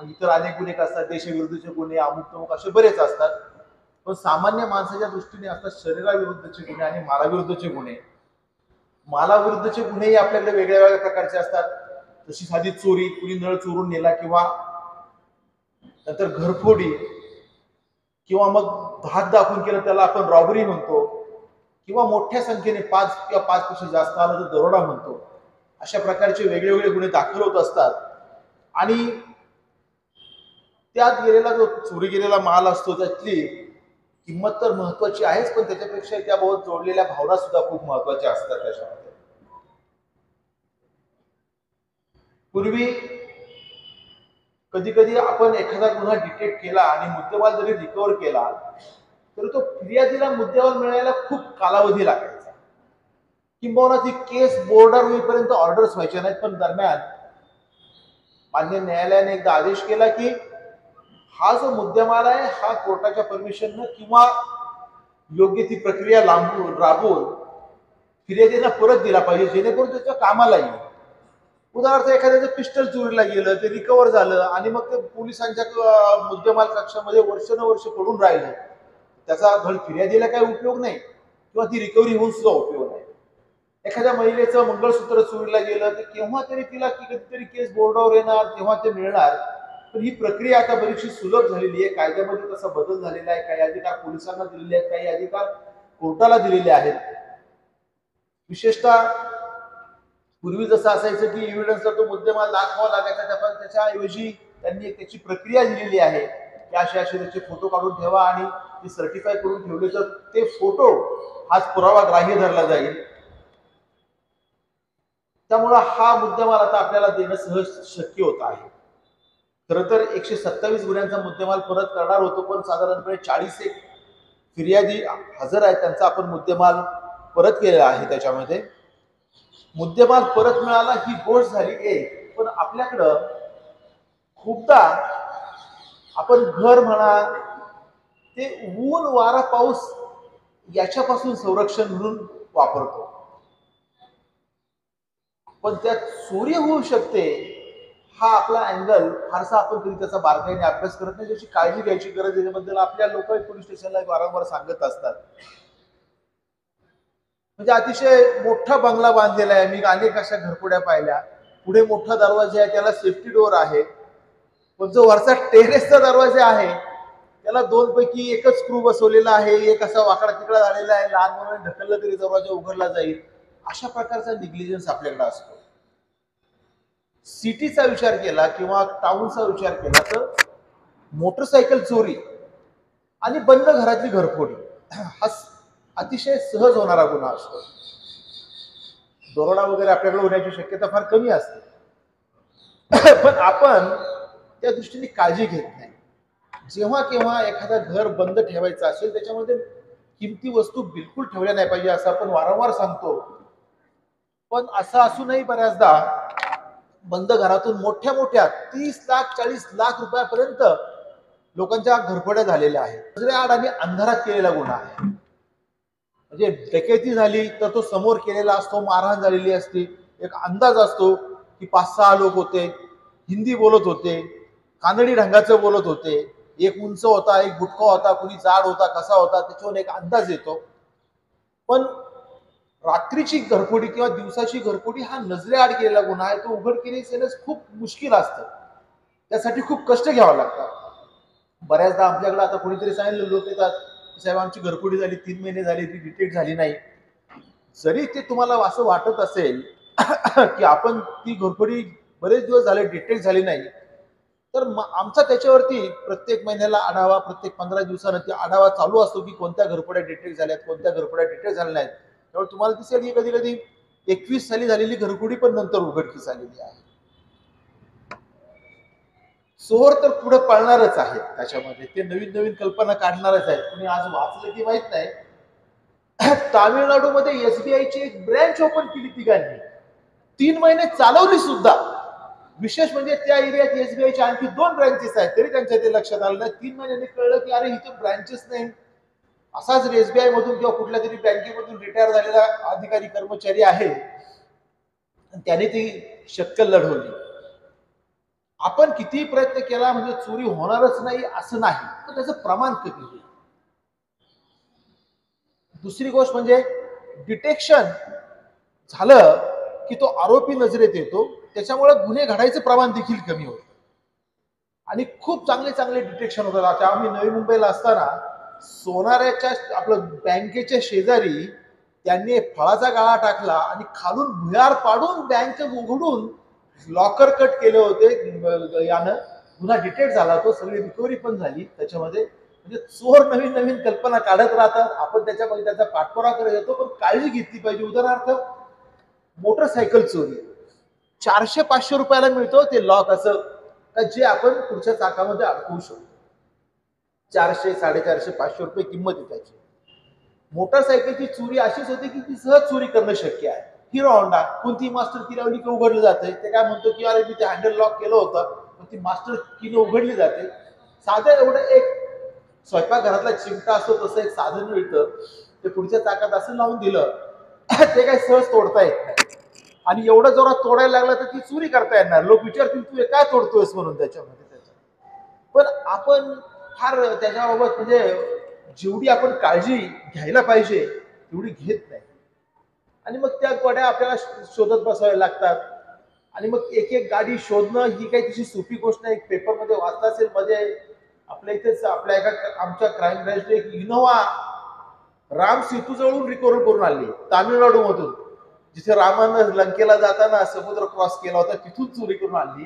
इतर अनेक गुन्हे असतात, देशविरुद्धचे गुन्हे, अमुक तमुक असे बरेच असतात. पण सामान्य माणसाच्या दृष्टीने असतात शरीराविरुद्धचे गुन्हे आणि मालाविरुद्धचे गुन्हे. मालाविरुद्धचे गुन्हेही आपल्याकडे वेगळ्या वेगळ्या प्रकारचे असतात. जशी साधी चोरी, कुणी नळ चोरून नेला, किंवा नंतर घरफोडी, किंवा मग धाक दाखवून केलं त्याला आपण रॉबरी म्हणतो, किंवा मोठ्या संख्येने 5 किंवा 5 पेक्षा जास्त आलं तर दरोडा म्हणतो. अशा प्रकारचे वेगवेगळे गुन्हे दाखल होत असतात. आणि त्यात गेलेला जो चोरी गेलेला माल असतो त्यातली किंमत तर महत्वाची आहेच, पण त्याच्यापेक्षा त्याबाबत जोडलेल्या भावना सुद्धा खूप महत्वाच्या असतात. त्याच्यामध्ये पूर्वी कधी कधी आपण एखादा गुन्हा डिटेक्ट केला आणि मुद्देमाल जरी रिकव्हर केला तर तो फिर्यादीला मुद्देमाल मिळायला खूप कालावधी लागायचा, किंबहुना ती केस बोर्डावर होईपर्यंत ऑर्डर्स व्हायच्या नाहीत. पण दरम्यान मान्य न्यायालयाने एकदा आदेश केला की हा जो मुद्देमाल आहे हा कोर्टाच्या परमिशननं किंवा योग्य ती प्रक्रिया राबवून फिर्यादीला परत दिला पाहिजे, जेणेकरून त्याच्या कामाला येईल. उदाहरणार्थ एखाद्याचं पिस्टल चोरीला गेलं, ते रिकव्हर झालं आणि मग ते पोलिसांच्या मुद्देमाल कक्षामध्ये वर्षानुवर्ष पडून राहिलं, त्याचा धड फिर्यादीला काही उपयोग नाही किंवा ती रिकव्हरी होऊन सुद्धा उपयोग नाही. एखाद्या महिलेचं मंगळसूत्र चोरीला गेलं तर केव्हा तरी तिला कधीतरी केस बोर्डावर येणार, तेव्हा ते मिळणार. पण ही प्रक्रिया आता बरीचशी सुलभ झालेली आहे. कायद्यामध्ये तसा बदल झालेला आहे. काही अधिकार पोलिसांना दिलेले आहेत, काही अधिकार कोर्टाला दिलेले आहेत. विशेषतः पूर्वी जसं असायचं की एव्हिडन्सला तो मुद्देमाल दाखवावा लागायचा, पण त्याच्याऐवजी त्यांनी त्याची प्रक्रिया दिलेली आहे की असे असे त्याचे फोटो काढून ठेवा आणि ते सर्टिफाय करून ठेवले तर ते फोटो हाच पुरावा ग्राह्य धरला जाईल. त्यामुळे हा मुद्देमाल आता आपल्याला देणं सहज शक्य होत आहे. खरं तर 127 गुन्ह्यांचा मुद्देमाल परत करणार होतो, पण साधारणपणे 40 एक फिर्यादी हजर आहेत, त्यांचा आपण मुद्देमाल परत केलेला आहे. त्याच्यामध्ये मुद्देमाल परत मिळाला ही गोष्ट झाली एक, पण आपल्याकडं खूपदा आपण घर म्हणा ते ऊन वारा पाऊस याच्यापासून संरक्षण म्हणून वापरतो, पण त्यात चोरी होऊ शकते हा आपला अँगल फारसा आपण कधी त्याचा बारकाईने अभ्यास करत नाही, ज्याची काळजी घ्यायची गरज याच्याबद्दल आपल्या लोक पोलीस स्टेशनला वारंवार सांगत असतात. म्हणजे अतिशय मोठा बंगला बांधलेला आहे, मी अनेक अशा घरपुड्या पाहिल्या, पुढे मोठा दरवाजा आहे, त्याला सेफ्टी डोअर आहे, पण जो वरचा टेरेसचा दरवाजा आहे त्याला 2 पैकी एकच स्क्रू बसवलेला आहे, एक असा वाकडा तिकडा झालेला आहे, लहान मुलांनी ढकललं तरी दरवाजा उघडला जाईल. अशा प्रकारचा निग्लिजन्स आपल्याकडे असतो. सिटीचा विचार केला किंवा टाउनचा विचार केला तर मोटरसायकल चोरी आणि बंद घरातली घरफोडी हा अतिशय सहज होणारा गुन्हा असतो. दरोडा वगैरे आपल्याकडे होण्याची शक्यता फार कमी असते, पण आपण त्या दृष्टीने काळजी घेत नाही. जेव्हा केव्हा एखादा घर बंद ठेवायचं असेल त्याच्यामध्ये किमती वस्तू बिलकुल ठेवल्या नाही पाहिजे असं आपण वारंवार सांगतो, पण असं असूनही बऱ्याचदा बंद घरातून मोठ्या मोठ्या 30 लाख 40 लाख रुपयापर्यंत लोकांच्या घरफोड्या झालेल्या आहेत. दुसऱ्या आड आणि अंधारात केलेला गुन्हा आहे. म्हणजे डकैती झाली तर तो समोर केलेला असतो, मारहाण झालेली असते, एक अंदाज असतो की 5-6 लोक होते, हिंदी बोलत होते, कानडी ढंगाचं बोलत होते, एक उंच होता, एक बुटका होता, कुणी जाड होता, कसा होता, त्याच्यावर एक अंदाज येतो. पण रात्रीची घरफोडी किंवा दिवसाची घरफोडी हा नजरेआड केलेला गुन्हा आहे. तो उघडकीस येणं खूप मुश्किल असतं, त्यासाठी खूप कष्ट घ्यावं लागतात. बऱ्याचदा आपल्याकडे आता कोणीतरी सांगितलं, लोक येतात, साहेब आमची घरफोडी झाली, 3 महिने झाले, ती डिटेक्ट झाली नाही. जरी ते तुम्हाला असं वाटत असेल की आपण ती घरफोडी बरेच दिवस झाले डिटेक्ट झाली नाही, तर आमचा त्याच्यावरती प्रत्येक महिन्याला आढावा, प्रत्येक 15 दिवसानंतर आढावा चालू असतो की कोणत्या घरफोड्या डिटेक्ट झाल्यात, कोणत्या घरफोड्या डिटेक्ट झाल्या नाहीत. त्यामुळे तुम्हाला दिसेल की कधी कधी 21 साली झालेली घरफोडी पण नंतर उघडकीस आलेली आहे. चोर तर पुढे पळणारच आहे, त्याच्यामध्ये ते नवीन नवीन कल्पना काढणारच आहेत. तुम्ही आज वाचलं की माहित नाही, तामिळनाडूमध्ये एसबीआयची एक ब्रँच ओपन केली तिघांनी, 3 महिने चालवली सुद्धा. विशेष म्हणजे त्या एरियात एसबीआयच्या आणखी 2 ब्रँचेस आहेत, तरी त्यांच्या ते लक्षात आलं नाही. 3 महिन्यांनी कळलं की अरे इथे ब्रँचेस नाही. असाच एसबीआय मधून किंवा कुठल्या तरी बँकेमधून रिटायर झालेला अधिकारी कर्मचारी आहे, त्याने ती शक्कल लढवली. आपण कितीही प्रयत्न केला म्हणजे चोरी होणारच नाही असं नाही, तर त्याचं प्रमाण कमी होईल. दुसरी गोष्ट म्हणजे डिटेक्शन झालं की तो आरोपी नजरेत येतो, त्याच्यामुळे गुन्हे घडायचं प्रमाण देखील कमी होतं. आणि खूप चांगले चांगले डिटेक्शन होतात. आता आम्ही नवी मुंबईला असताना सोनाऱ्याच्या आपलं बँकेच्या शेजारी त्यांनी फळाचा गाळा टाकला आणि खालून भुयार पाडून बँक उघडून लॉकर कट केले होते. यानं गुन्हा डिटेक्ट झाला, तो सगळी रिकव्हरी पण झाली त्याच्यामध्ये. म्हणजे चोर नवीन नवीन कल्पना काढत राहतात, आपण त्याच्यामध्ये त्याचा पाठपुरावा करत येतो, पण काळजी घेतली पाहिजे. उदाहरणार्थ मोटरसायकल चोरी 400-500 रुपयाला मिळतो ते लॉक, असं का जे आपण पुढच्या चाकामध्ये अडकवू शकतो. 400, 450, 500 रुपये किंमत आहे त्याची. मोटरसायकलची चोरी अशीच होती की ती सहज चोरी करणं शक्य आहे. हिरो होंडा कोणती मास्टर की लावली की उघडलं जाते. ते काय म्हणतो की अरे मी ते हँडल लॉक केलं होतं, पण ती मास्टर कीने उघडली जाते. साधं एवढं एक स्वयंपाकघरातला चिमटा असतो तसं एक साधन मिळतं, ते पुढच्या चाकात असं लावून दिलं ते काही सहज तोडता येत नाही. आणि एवढं जोरात तोडायला लागलं तर ती चोरी करता येणार. लोक विचारतील तू हे काय तोडतोयस म्हणून त्याच्यामध्ये. पण आपण फार त्याच्याबाबत म्हणजे जेवढी आपण काळजी घ्यायला पाहिजे तेवढी घेत नाही. आणि मग त्या गाड्या आपल्याला शोधत बसाव्या लागतात. आणि मग एक एक गाडी शोधणं ही काही तशी सोपी गोष्ट नाही. पेपरमध्ये वाचलं असेल मध्ये, आपल्या इथेच आपल्या आमच्या क्राईम ब्रँचने एक इनोवा राम सेतू जवळून रिकव्हर करून आणली तामिळनाडू मधून. जिथे रामानं लंकेला जाताना समुद्र क्रॉस केला होता तिथून चोरी करून आणली.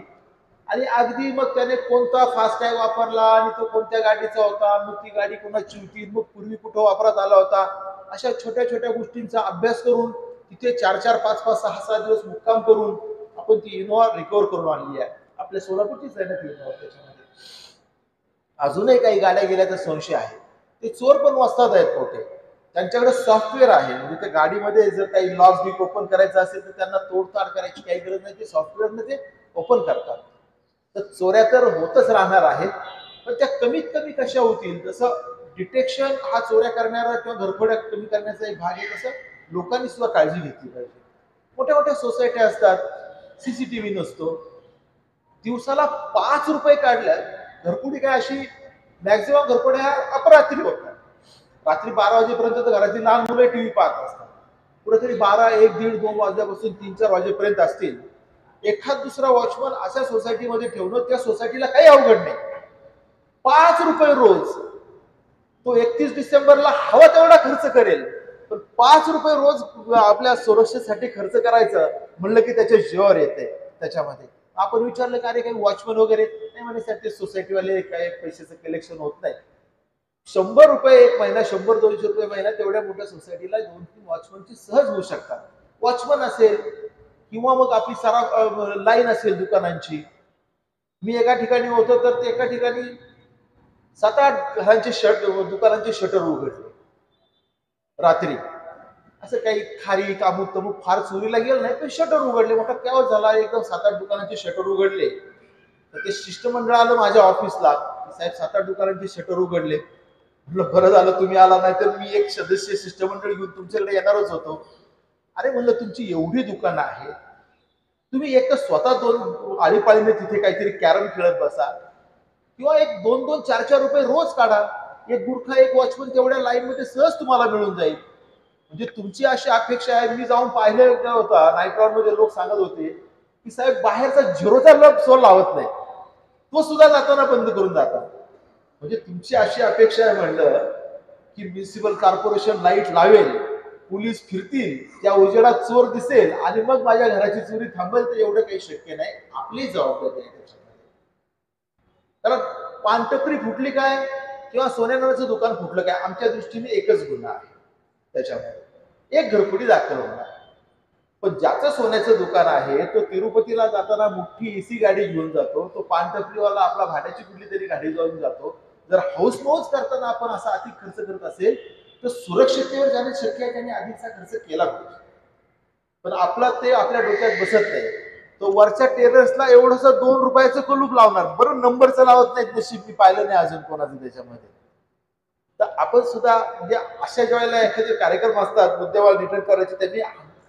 आणि अगदी मग त्याने कोणता फास्टॅग वापरला आणि तो कोणत्या गाडीचा होता, मग ती गाडी कोणाची होती, मग पूर्वी कुठं वापरात आला होता, अशा छोट्या छोट्या गोष्टींचा अभ्यास करून तिथे 4-4, 5-5, 6-6 दिवस मुक्काम करून आपण ती इनोवा रिकव्हर करून आणली आहे. आपल्या सोलापूरचीच आहे ना ती इनोवा. त्याच्यामध्ये अजूनही काही गाड्या गेल्याचा संशय आहे. ते चोर पण वस्तात आहेत मोठे, त्यांच्याकडे सॉफ्टवेअर आहे. म्हणजे त्या गाडीमध्ये जर काही लॉक बिक ओपन करायचं असेल तर त्यांना तोडताड करायची काही गरज नाही, ते सॉफ्टवेअरने ते ओपन करतात. तर चोऱ्या तर होतच राहणार आहेत, पण त्या कमीत कमी कशा होतील. जसं डिटेक्शन हा चोऱ्या करणारा किंवा घरफोड्या कमी करण्याचा एक भाग आहे, तसं लोकांनी सुद्धा काळजी घेतली पाहिजे. मोठ्या मोठ्या सोसायट्या असतात, सीसीटीव्ही नसतो, दिवसाला 5 रुपये काढल्या घरफोडी काय अशी मॅक्झिमम घरफोड्या अपरात्री होतात. रात्री 12 वाजेपर्यंत तर घरातील लहान मुलं टीव्ही पाहत असतात. कुठेतरी 12, 1, 1:30, 2 वाजल्यापासून 3-4 वाजेपर्यंत असतील. एखाद दुसरा वॉचमन अशा सोसायटीमध्ये ठेवणं त्या सोसायटीला काही अवघड नाही. 5 रुपये रोज तो 31 डिसेंबरला हवा तेवढा खर्च करेल, पण 5 रुपये रोज आपल्या सुरक्षेसाठी खर्च करायचं म्हणलं की त्याच्या जीवावर येते. त्याच्यामध्ये आपण विचारलं का अरे काही वॉचमन वगैरे नाही, म्हणे ते सोसायटीवाले काही पैशाचं कलेक्शन होत नाही. 100 रुपये एक महिना, 100-200 रुपये महिना तेवढ्या मोठ्या सोसायटीला 2-3 वॉचमनची सहज होऊ शकतात. वॉचमन असेल किंवा मग आपली सारा लाईन असेल दुकानांची. मी एका ठिकाणी होतो तर ते एका ठिकाणी 7-8 घरांचे दुकानांचे शटर उघडले रात्री. असं काही खारी अमुक तमुक फार चोरीला गेलं नाही, पण शटर उघडले. मोठा केव्हा झाला, एकदम 7-8 दुकानांचे शटर उघडले. तर ते शिष्टमंडळ आलं माझ्या ऑफिसला, साहेब 7-8 दुकानांचे शटर उघडले. म्हटलं बरं झालं तुम्ही आला, नाही तर मी एक सदस्य शिष्टमंडळ घेऊन तुमच्याकडे येणारच होतो. अरे म्हणलं तुमची एवढी दुकानं आहेत, तुम्ही एक तर स्वतः 2 आळीपाळीने तिथे काहीतरी कॅरम खेळत बसा, किंवा एक 2-2, 4-4 रुपये रोज काढा. एक गुरखा, एक वॉचमन तेवढ्या लाईन मध्ये सहज तुम्हाला मिळून जाईल. म्हणजे तुमची अशी अपेक्षा आहे. मी जाऊन पाहिलं होता नाईट राऊंड मध्ये, लोक सांगत होते की साहेब बाहेरचा झिरोचा लब सोल लावत नाही, तो सुद्धा जाताना बंद करून जातात. म्हणजे तुमची अशी अपेक्षा आहे म्हणलं की म्युनिसिपल कॉर्पोरेशन लाईट लावेल, पोलीस फिरतील, त्या उजेडात चोर दिसेल आणि मग माझ्या घराची चोरी थांबेल, तर एवढं काही शक्य नाही. आपली जबाबदारी आहे त्याच्यामध्ये. कारण पानटपरी फुटली काय किंवा सोन्यानाचं दुकान फुटलं काय, आमच्या दृष्टीने एकच गुन्हा आहे. त्याच्यामध्ये एक घरफोडी दाखल होणार. पण ज्याचं सोन्याचं दुकान आहे तो तिरुपतीला जाताना मोठी एसी गाडी घेऊन जातो, तो पानटपरीवाला आपला भाड्याची कुठली तरी गाडी घेऊन जातो. जर हौस मौज करताना आपण असा अधिक खर्च करत असेल तर सुरक्षिततेवर जाणे शक्य आहे, त्याने आधीचा खर्च केला पाहिजे. पण आपला ते आपल्या डोक्यात बसत नाही. तो वरच्या टेरेसला एवढंसं 2 रुपयाचं कुलूप लावणार, बरं नंबरचं लावत नाहीत, नशीब मी पाहिलं नाही अजून कोणाचं त्याच्यामध्ये. तर आपण सुद्धा म्हणजे अशा वेळेला एखादे कार्यक्रम असतात मुद्देवाल रिटर्न करायचे, त्यांनी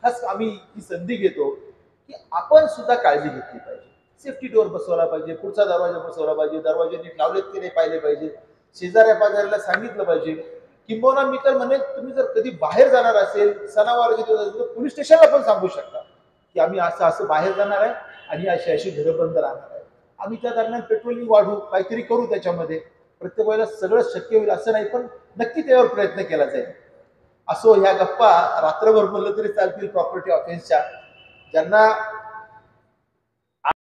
खास आम्ही ही संधी घेतो की आपण सुद्धा काळजी घेतली पाहिजे. सेफ्टी डोअर बसवला पाहिजे, पुढचा दरवाजा बसवला पाहिजे, दरवाजे नीट लावलेत की नाही पाहिले पाहिजे, शेजाऱ्या पाजाऱ्याला सांगितलं पाहिजे. किंबहुना मी तर म्हणेन तुम्ही जर कधी बाहेर जाणार असेल, सणावाराचे दिवस असेल तर पोलीस स्टेशनला पण सांगू शकता की आम्ही असं असं बाहेर जाणार आहे आणि अशी अशी घरं बंद राहणार आहे. आम्ही त्या दरम्यान पेट्रोलिंग वाढवू, काहीतरी करू त्याच्यामध्ये. प्रत्येक वेळेला सगळं शक्य होईल असं नाही, पण नक्की त्यावर प्रयत्न केला जाईल. असो, ह्या गप्पा रात्रभर बोललं तरी चालतील प्रॉपर्टी ऑफेन्सच्या. ज्यांना